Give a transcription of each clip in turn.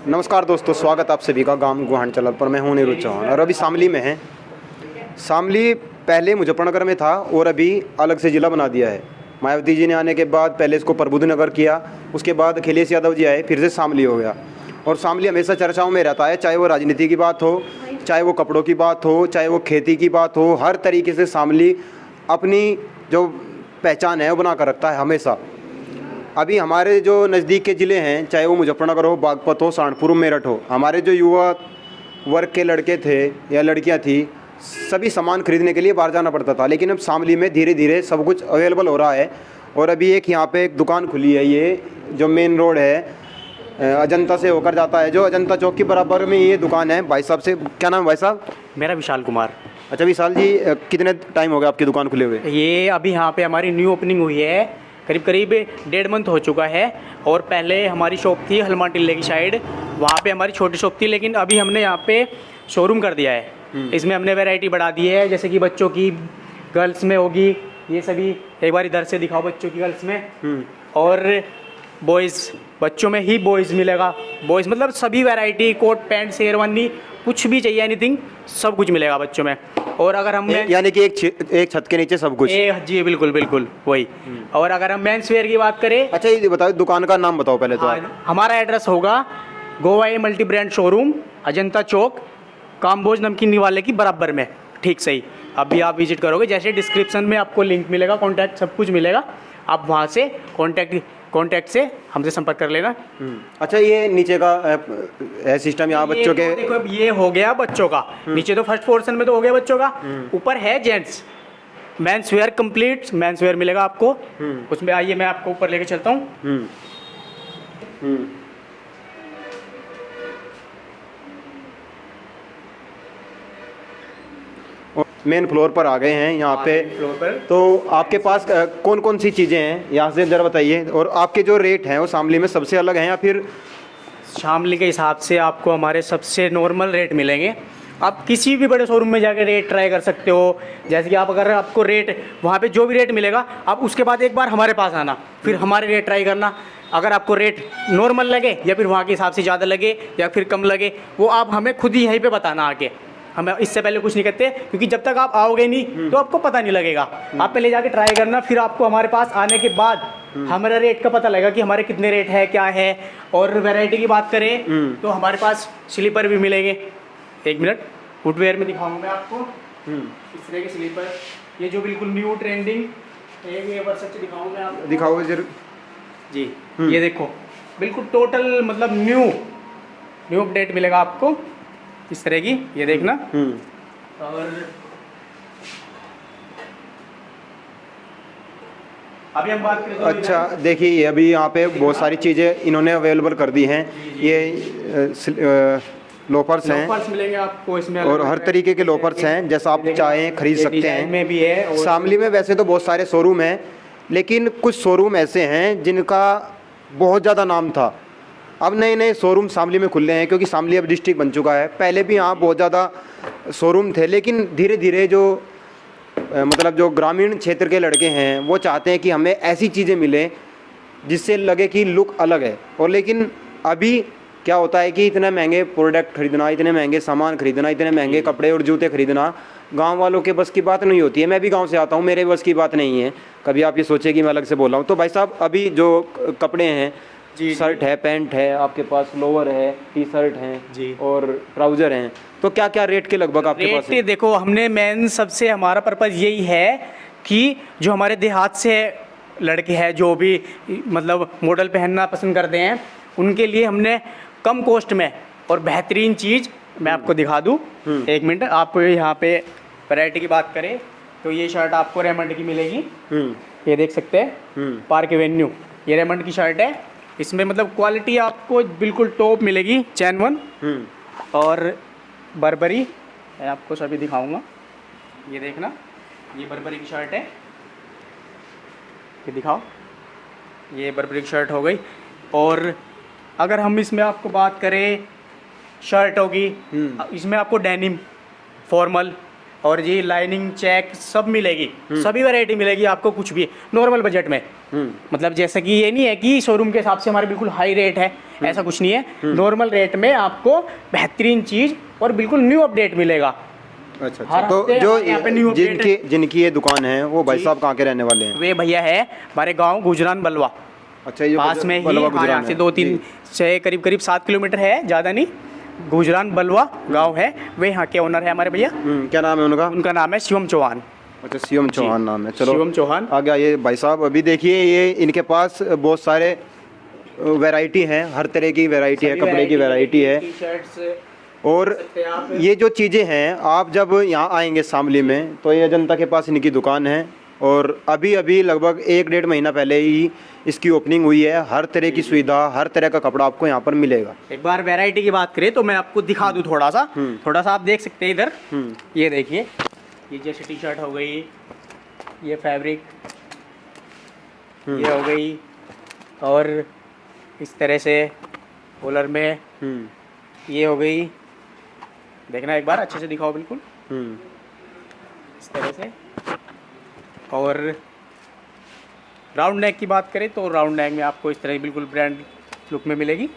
नमस्कार दोस्तों, स्वागत आप सभी का गांव गुहानचल पर। मैं हूं नीरज चौहान और अभी शामली में हैं। शामली पहले मुजफ्फरनगर में था और अभी अलग से ज़िला बना दिया है। मायावती जी ने आने के बाद पहले इसको प्रबुद्ध नगर किया, उसके बाद अखिलेश यादव जी आए, फिर से शामली हो गया। और शामली हमेशा चर्चाओं में रहता है, चाहे वो राजनीति की बात हो, चाहे वो कपड़ों की बात हो, चाहे वो खेती की बात हो। हर तरीके से शामली अपनी जो पहचान है वो बना कर रखता है हमेशा। अभी हमारे जो नज़दीक के ज़िले हैं, चाहे वो मुजफ्फरनगर हो, बागपत हो, सहारनपुर, मेरठ हो, हमारे जो युवा वर्ग के लड़के थे या लड़कियां थी, सभी सामान खरीदने के लिए बाहर जाना पड़ता था। लेकिन अब शामली में धीरे धीरे सब कुछ अवेलेबल हो रहा है। और अभी एक यहाँ पे एक दुकान खुली है, ये जो मेन रोड है अजंता से होकर जाता है, जो अजंता चौक के बराबर में ये दुकान है। भाई साहब से क्या नाम है भाई साहब? मेरा विशाल कुमार। अच्छा विशाल जी, कितने टाइम हो गया आपकी दुकान खुले हुए? ये अभी यहाँ पे हमारी न्यू ओपनिंग हुई है, करीब करीब 1.5 मंथ हो चुका है। और पहले हमारी शॉप थी हनुमान टिल्ले की साइड, वहाँ पे हमारी छोटी शॉप थी, लेकिन अभी हमने यहाँ पे शोरूम कर दिया है। इसमें हमने वैरायटी बढ़ा दी है, जैसे कि बच्चों की, गर्ल्स में होगी ये सभी। एक बार इधर से दिखाओ बच्चों की, गर्ल्स में, और बॉयज़, बच्चों में ही बॉयज़ मिलेगा। बॉयज़ मतलब सभी वैरायटी, कोट पैंट शेरवानी, कुछ भी चाहिए, एनीथिंग, सब कुछ मिलेगा बच्चों में। और अगर हम यानी कि एक छत के नीचे सब कुछ? जी बिल्कुल बिल्कुल वही। और अगर हम मेंस वेयर की बात करें, अच्छा ये बताओ, दुकान का नाम बताओ पहले तो। हमारा एड्रेस होगा Goa a multi brand showroom, Ajanta Chowk, Kamboj Namkeen वाले की बराबर में, ठीक सही। अभी आप विजिट करोगे, जैसे डिस्क्रिप्शन में आपको लिंक मिलेगा, कॉन्टैक्ट सब कुछ मिलेगा, आप वहाँ से कॉन्टैक्ट से हमसे संपर्क कर लेना। अच्छा ये नीचे का है सिस्टम यहाँ बच्चों के? देखो अब ये हो गया बच्चों का, नीचे तो फर्स्ट पोर्शन में तो हो गया बच्चों का, ऊपर है gents men's wear, complete men's wear मिलेगा आपको उसमें। आइए मैं आपको ऊपर लेके चलता हूँ। मेन फ्लोर पर आ गए हैं यहाँ पे। फ्लोर पर तो आपके पास कौन कौन सी चीज़ें हैं यहाँ से ज़रा बताइए। और आपके जो रेट हैं वो शामली में सबसे अलग हैं या फिर? शामली के हिसाब से आपको हमारे सबसे नॉर्मल रेट मिलेंगे। आप किसी भी बड़े शोरूम में जाकर रेट ट्राई कर सकते हो। जैसे कि आप अगर आपको रेट वहाँ पे जो भी रेट मिलेगा, आप उसके बाद एक बार हमारे पास आना, फिर हमारे रेट ट्राई करना। अगर आपको रेट नॉर्मल लगे या फिर वहाँ के हिसाब से ज़्यादा लगे या फिर कम लगे, वो आप हमें खुद ही यहीं पे बताना आके। हमें इससे पहले कुछ नहीं करते, क्योंकि जब तक आप आओगे नहीं तो आपको पता नहीं लगेगा। आप पहले जाके ट्राई करना, फिर आपको हमारे पास आने के बाद हमारा रेट का पता लगेगा कि हमारे कितने रेट है, क्या है। और वैरायटी की बात करें तो हमारे पास स्लीपर भी मिलेंगे। एक मिनट, फुटवेयर में दिखाऊंगा मैं आपको। इस तरह के स्लीपर, ये जो बिल्कुल न्यू ट्रेंडिंग, एक बार सच दिखाऊंगा मैं आपको। दिखाओ जरूर जी। ये देखो बिल्कुल टोटल मतलब न्यू अपडेट मिलेगा आपको इस तरह की, ये देखना। और अभी हम बात करें तो अच्छा देखिए, अभी यहाँ पे बहुत सारी चीज़ें इन्होंने अवेलेबल कर दी हैं। ये लोफर्स हैं, लोफर्स मिलेंगे आपको इसमें, और हर तरीके के लोफर्स हैं, जैसा आप चाहें खरीद सकते हैं। में भी है। शामली में वैसे तो बहुत सारे शोरूम हैं, लेकिन कुछ शोरूम ऐसे हैं जिनका बहुत ज़्यादा नाम था। अब नए नए शोरूम शामली में खुल रहे हैं, क्योंकि शामली अब डिस्ट्रिक्ट बन चुका है। पहले भी यहाँ बहुत ज़्यादा शोरूम थे, लेकिन धीरे धीरे जो मतलब जो ग्रामीण क्षेत्र के लड़के हैं वो चाहते हैं कि हमें ऐसी चीज़ें मिलें जिससे लगे कि लुक अलग है। और लेकिन अभी क्या होता है कि इतने महंगे प्रोडक्ट खरीदना, इतने महंगे सामान खरीदना, इतने महंगे कपड़े और जूते खरीदना गांव वालों के बस की बात नहीं होती है। मैं भी गांव से आता हूं, मेरे बस की बात नहीं है। कभी आप ये सोचे कि मैं अलग से बोल रहा हूँ। तो भाई साहब, अभी जो कपड़े हैं, शर्ट है, पैंट है, आपके पास लोअर है, टी शर्ट हैं जी, और ट्राउज़र हैं, तो क्या क्या रेट के लगभग आपके पास है? देखो, हमने मेन सबसे हमारा पर्पज़ यही है कि जो हमारे देहात से लड़के हैं, जो भी मतलब मॉडल पहनना पसंद करते हैं, उनके लिए हमने कम कॉस्ट में और बेहतरीन चीज़ मैं आपको दिखा दूँ। एक मिनट, आप यहाँ पे वैरायटी की बात करें तो ये शर्ट आपको रेमंड की मिलेगी। ये देख सकते हैं, पार्क एवेन्यू, ये रेमंड की शर्ट है। इसमें मतलब क्वालिटी आपको बिल्कुल टॉप मिलेगी, चैन वन। और बर्बरी मैं आपको सभी दिखाऊंगा, ये देखना, ये बर्बरी की शर्ट है, ये दिखाओ, ये बर्बरी की शर्ट हो गई। और अगर हम इसमें आपको बात करें शर्ट होगी, इसमें आपको डेनिम, फॉर्मल, और ये लाइनिंग चेक सब मिलेगी, सभी वैरायटी मिलेगी आपको, कुछ भी नॉर्मल बजट में। मतलब जैसे कि ये नहीं है कि शोरूम के हिसाब से हमारे बिल्कुल हाई रेट है, ऐसा कुछ नहीं है। नॉर्मल रेट में आपको बेहतरीन चीज़ और बिल्कुल न्यू अपडेट मिलेगा। अच्छा हर तो हफ्ते जो हमारे यहाँ पे न्यू अपडेट जिनकी ये दुकान है वो भाई साहब कहाँ के रहने वाले हैं? वे भैया है हमारे गाँव गुजरान बलवा, अच्छा ये पास में ही, बलवा हाँ, यहाँ गुजरान से है। 2-3 से करीब 7 किलोमीटर है, ज़्यादा नहीं। गुजरान बलवा गांव है, वे यहाँ के ओनर है हमारे भैया। क्या नाम है उनका? उनका नाम है शिवम चौहान। अच्छा शिवम चौहान नाम है। चलो शिवम चौहान आ गया ये भाई साहब। अभी देखिए ये इनके पास बहुत सारे वैरायटी है, हर तरह की वैरायटी है, कपड़े की वैरायटी है। टी-शर्ट्स और ये जो चीज़ें हैं आप जब यहाँ आएंगे शामली में तो ये अजंता के पास इनकी दुकान है और अभी अभी लगभग 1-1.5 महीना पहले ही इसकी ओपनिंग हुई है। हर तरह की सुविधा, हर तरह का कपड़ा आपको यहाँ पर मिलेगा। एक बार वैरायटी की बात करें तो मैं आपको दिखा दूँ थोड़ा सा आप देख सकते हैं इधर। ये देखिए, ये जैसे टी शर्ट हो गई, ये फैब्रिक ये हो गई, और इस तरह से कॉलर में ये हो गई। देखना एक बार अच्छे से दिखाओ, बिल्कुल इस तरह से। और राउंड नेक की बात करें तो राउंड नेक में आपको इस तरह की बिल्कुल ब्रांड लुक में मिलेगी।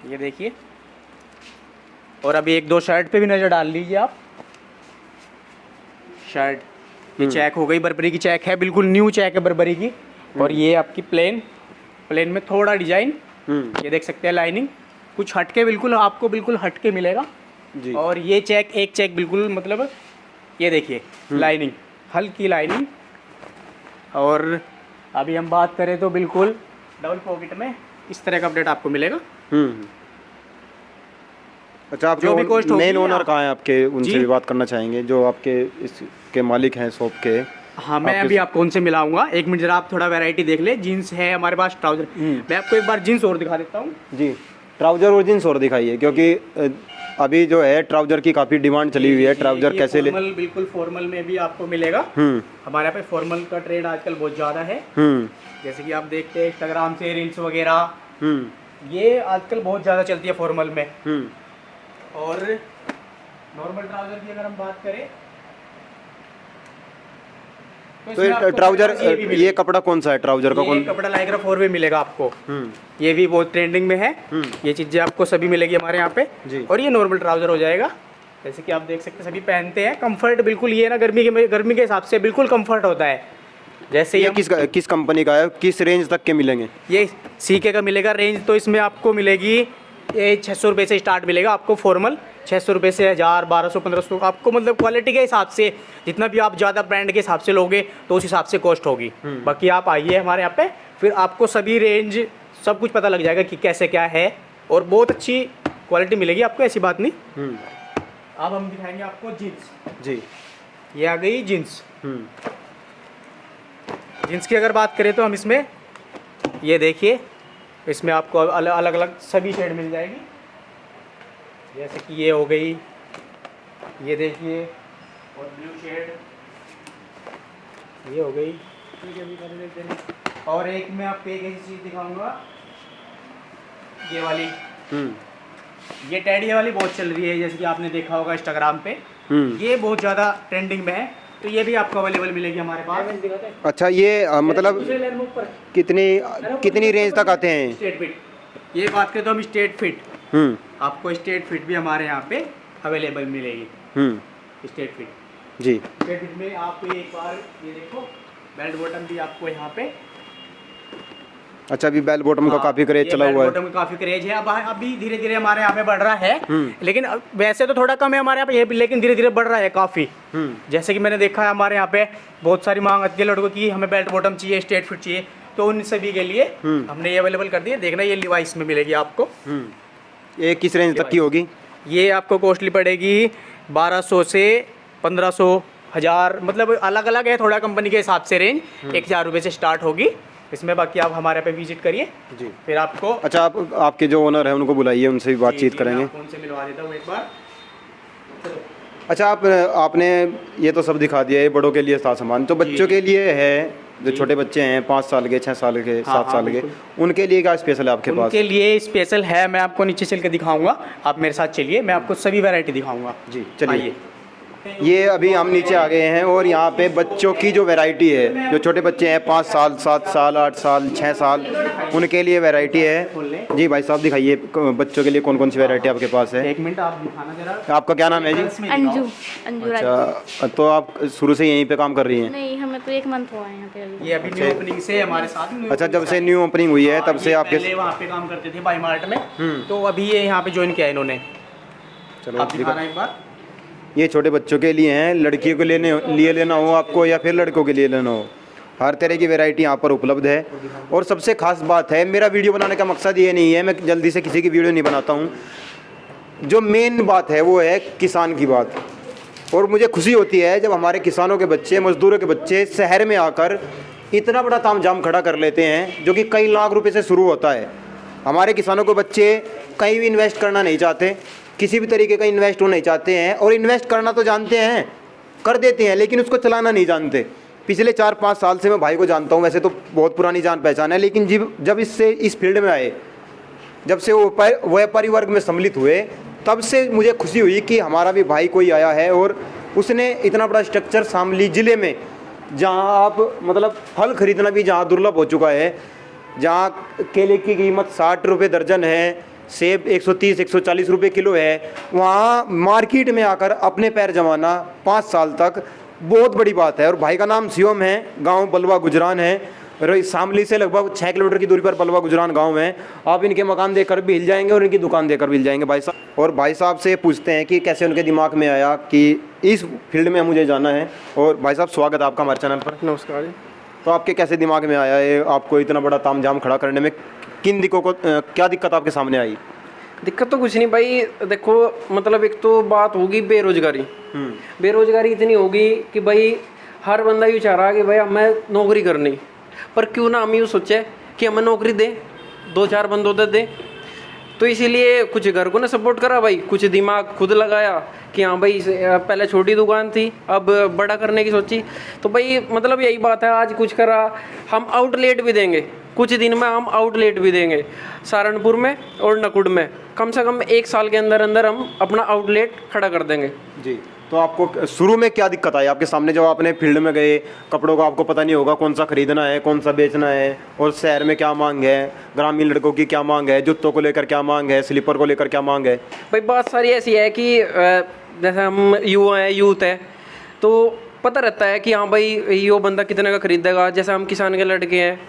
ये देखिए, और अभी 1-2 शर्ट पे भी नज़र डाल लीजिए आप। शर्ट ये चेक हो गई, बर्बरी की चेक है, बिल्कुल न्यू चेक है बर्बरी की। और ये आपकी प्लेन में थोड़ा डिजाइन, ये देख सकते हैं लाइनिंग कुछ हटके, बिल्कुल आपको बिल्कुल हटके मिलेगा जी। और ये चेक, एक चेक बिल्कुल, मतलब ये देखिए लाइनिंग, हल्की लाइनिंग। और अभी हम बात करें तो बिल्कुल डबल पॉकेट में इस तरह का अपडेट आपको मिलेगा। अच्छा, आप जो भी कॉस्ट होगी मेन ओनर कहाँ हैं आपके, उनसे भी बात करना चाहेंगे जो आपके इसके मालिक हैं शॉप के? हाँ, मैं अभी आपको उनसे मिलाऊंगा। 1 मिनट जरा आप थोड़ा वैरायटी देख ले। जीन्स है हमारे पास, ट्राउजर। मैं आपको एक बार जीन्स और दिखा देता हूँ जी। ट्राउजर और जीन्स और दिखाइए, क्योंकि अभी जो है ट्राउजर की काफ़ी डिमांड चली हुई है। ट्राउजर कैसे ले? बिल्कुल फॉर्मल में भी आपको मिलेगा। हमारे यहाँ पे फॉर्मल का ट्रेंड आजकल बहुत ज़्यादा है। जैसे कि आप देखते हैं इंस्टाग्राम से रील्स वगैरह, ये आजकल बहुत ज़्यादा चलती है फॉर्मल में। और नॉर्मल ट्राउजर की अगर हम बात करें तो ट्राउजर, ये कपड़ा कौन सा है ट्राउजर का? ये कपड़ा लाइक्रा 4 में मिलेगा आपको। ये भी बहुत ट्रेंडिंग में है। ये चीज़ें आपको सभी मिलेगी हमारे यहाँ पे जी। और ये नॉर्मल ट्राउजर हो जाएगा। जैसे कि आप देख सकते हैं सभी पहनते हैं, कंफर्ट बिल्कुल ये ना गर्मी के हिसाब से बिल्कुल कंफर्ट होता है। जैसे ये किस कंपनी का है, किस रेंज तक के मिलेंगे? ये सीके का मिलेगा। रेंज तो इसमें आपको मिलेगी, ये 600 रुपये से स्टार्ट मिलेगा आपको फॉर्मल। 600 रुपये से 1000, 1200, 1500 आपको, मतलब क्वालिटी के हिसाब से, जितना भी आप ज़्यादा ब्रांड के हिसाब से लोगे तो उस हिसाब से कॉस्ट होगी। बाकी आप आइए हमारे यहाँ पे, फिर आपको सभी रेंज सब कुछ पता लग जाएगा कि कैसे क्या है, और बहुत अच्छी क्वालिटी मिलेगी आपको, ऐसी बात नहीं। अब हम दिखाएंगे आपको जीन्स। जी, ये आ गई जीन्स। जीन्स की अगर बात करें तो हम इसमें, ये देखिए, इसमें आपको अलग अलग सभी शेड मिल जाएगी। जैसे कि ये हो गई, ये देखिए, और ब्लू शेड ये हो गई। और एक मैं आपको एक ऐसी चीज़ दिखाऊंगा, ये वाली, ये टेडी वाली बहुत चल रही है, जैसे कि आपने देखा होगा इंस्टाग्राम पे। ये बहुत ज़्यादा ट्रेंडिंग में है, तो ये भी आपको अवेलेबल मिलेगी हमारे पास। अच्छा, ये मतलब कितनी रेंज तक आते हैं? स्ट्रेट फिट, ये बात करें तो हम स्ट्रेट फिट, आपको स्ट्रेट फिट भी हमारे यहाँ पे अवेलेबल मिलेगी। स्ट्रेट फिट जी। स्ट्रेट फिट में आपको एक बार ये देखो, बेल्ट बॉटम भी आपको यहाँ पे। अच्छा, अभी बेल बॉटम का काफी क्रेज चला हुआ है। बॉटम का काफी क्रेज है। अब अभी धीरे धीरे हमारे यहाँ पे बढ़ रहा है, लेकिन वैसे तो थोड़ा कम है हमारे यहाँ पे, लेकिन धीरे धीरे बढ़ रहा है काफी। जैसे कि मैंने देखा है हमारे यहाँ पे बहुत सारी मांग आती है लड़कों की, हमें बेल्ट बॉटम चाहिए, स्ट्रेट फिट चाहिए, तो उन सभी के लिए हमने ये अवेलेबल कर दिया। देखना, ये लिवाइस में मिलेगी आपको। ये किस रेंज तक की होगी? ये आपको कॉस्टली पड़ेगी 1200 से 1500, 1000, मतलब अलग अलग है थोड़ा कंपनी के हिसाब से रेंज। 1000 रुपये से स्टार्ट होगी इसमें। बाकी आप हमारे पे विजिट करिए जी, फिर आपको। अच्छा, आपके जो ओनर है उनको बुलाइए, उनसे भी बातचीत करेंगे। उनसे मिलवा देता हूँ एक बार। अच्छा, आपने ये तो सब दिखा दिया, ये बड़ों के लिए था सामान, तो बच्चों के लिए है जो छोटे बच्चे हैं 5 साल के, 6 साल के, 7 साल के, उनके लिए क्या स्पेशल है आपके पास? उनके लिए स्पेशल है, मैं आपको नीचे चल के दिखाऊंगा, आप मेरे साथ चलिए, मैं आपको सभी वैरायटी दिखाऊंगा। जी चलिए। ये अभी हम नीचे आ गए हैं और यहाँ पे बच्चों की जो वैरायटी है, जो छोटे बच्चे हैं 5 साल 7 साल 8 साल 6 साल, उनके लिए वैरायटी है। जी भाई साहब दिखाइए बच्चों के लिए कौन कौन सी वैरायटी आपके पास है। 1 मिनट आप दिखाना जरा। आपका क्या नाम है जी? अंजू। अंजू अच्छा, तो आप शुरू से यहीं पे काम कर रही हैं? नहीं, हमें तो 1 मंथ हुआ है यहाँ पे अभी। ये अभी न्यू ओपनिंग से हमारे साथ। अच्छा, जब से न्यू ओपनिंग हुई है तब से आपके पहले वहाँ पे काम करते थे बाई मार्ट में, तो अभी ये यहाँ पे ज्वाइन किया है इन्होंने। चलो आप दिखाना एक बार। ये छोटे बच्चों के लिए हैं, लड़कियों के लिए लेना हो आपको या फिर लड़कों के लिए लेना हो, हर तरह की वैरायटी यहाँ पर उपलब्ध है। और सबसे खास बात है, मेरा वीडियो बनाने का मकसद ये नहीं है मैं जल्दी से किसी की वीडियो नहीं बनाता हूँ, जो मेन बात है वो है किसान की बात। और मुझे खुशी होती है जब हमारे किसानों के बच्चे, मजदूरों के बच्चे शहर में आकर इतना बड़ा तामझाम खड़ा कर लेते हैं, जो कि कई लाख रुपए से शुरू होता है। हमारे किसानों के बच्चे कहीं भी इन्वेस्ट करना नहीं चाहते, किसी भी तरीके का इन्वेस्ट वो नहीं चाहते हैं, और इन्वेस्ट करना तो जानते हैं, कर देते हैं, लेकिन उसको चलाना नहीं जानते। पिछले 4-5 साल से मैं भाई को जानता हूँ, वैसे तो बहुत पुरानी जान पहचान है, लेकिन जब इससे इस फील्ड में आए, जब से वो व्यापारी वर्ग में सम्मिलित हुए, तब से मुझे खुशी हुई कि हमारा भी भाई कोई आया है और उसने इतना बड़ा स्ट्रक्चर शामली ज़िले में, जहाँ आप मतलब फल खरीदना भी जहाँ दुर्लभ हो चुका है, जहाँ केले की कीमत 60 रुपये दर्जन है, सेब 130-140 रुपये किलो है, वहाँ मार्केट में आकर अपने पैर जमाना 5 साल तक बहुत बड़ी बात है। और भाई का नाम शिवम है, गांव बलवा गुजरान है, और शामली से लगभग 6 किलोमीटर की दूरी पर बलवा गुजरान गांव है। आप इनके मकान देखकर भी हिल जाएंगे और इनकी दुकान देखकर भी हिल जाएंगे भाई साहब। और भाई साहब से पूछते हैं कि कैसे उनके दिमाग में आया कि इस फील्ड में मुझे जाना है। और भाई साहब स्वागत है आपका हमारे चैनल पर। नमस्कार जी। तो आपके कैसे दिमाग में आया है, आपको इतना बड़ा तामझाम खड़ा करने में किन क्या दिक्कत आपके सामने आई? दिक्कत तो कुछ नहीं भाई, देखो मतलब एक तो बात होगी बेरोजगारी। बेरोजगारी इतनी होगी कि भाई हर बंदा यूँ चाह रहा है कि भाई हमें नौकरी करनी, पर क्यों ना हम यूँ सोचे कि हमें नौकरी दे, 2-4 बंदों दे। तो इसीलिए कुछ घर को ना सपोर्ट करा भाई, कुछ दिमाग खुद लगाया कि हाँ भाई पहले छोटी दुकान थी, अब बड़ा करने की सोची। तो भाई मतलब यही बात है, आज कुछ करा, हम आउटलेट भी देंगे, कुछ दिन में हम आउटलेट भी देंगे सहारनपुर में और नकुड़ में। कम से कम 1 साल के अंदर अंदर हम अपना आउटलेट खड़ा कर देंगे जी। तो आपको शुरू में क्या दिक्कत आई आपके सामने, जब आपने फील्ड में गए? कपड़ों का आपको पता नहीं होगा कौन सा खरीदना है, कौन सा बेचना है, और शहर में क्या मांग है, ग्रामीण लड़कों की क्या मांग है, जूतों को लेकर क्या मांग है, स्लीपर को लेकर क्या मांग है। भाई बात सारी ऐसी है कि जैसे हम युवा हैं, यूथ है, तो पता रहता है कि हाँ भाई ये बंदा कितने का खरीदेगा। जैसे हम किसान के लड़के हैं,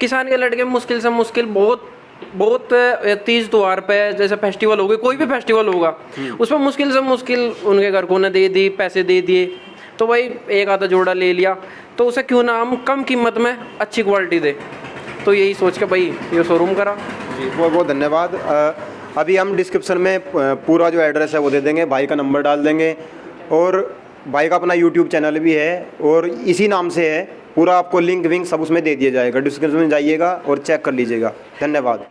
किसान के लड़के मुश्किल से मुश्किल बहुत तीज त्योहार पे, जैसे फेस्टिवल हो गए, कोई भी फेस्टिवल होगा, उसमें मुश्किल से मुश्किल उनके घर को ने दे दी, पैसे दे दिए, तो भाई एक आधा जोड़ा ले लिया, तो उसे क्यों ना हम कम कीमत में अच्छी क्वालिटी दे। तो यही सोच के भाई ये शोरूम करा जी। बहुत बहुत धन्यवाद। अभी हम डिस्क्रिप्शन में पूरा जो एड्रेस है वो दे देंगे, भाई का नंबर डाल देंगे, और भाई का अपना यूट्यूब चैनल भी है और इसी नाम से है, पूरा आपको लिंक विंक सब उसमें दे दिया जाएगा। डिस्क्रिप्शन में जाइएगा और चेक कर लीजिएगा। धन्यवाद।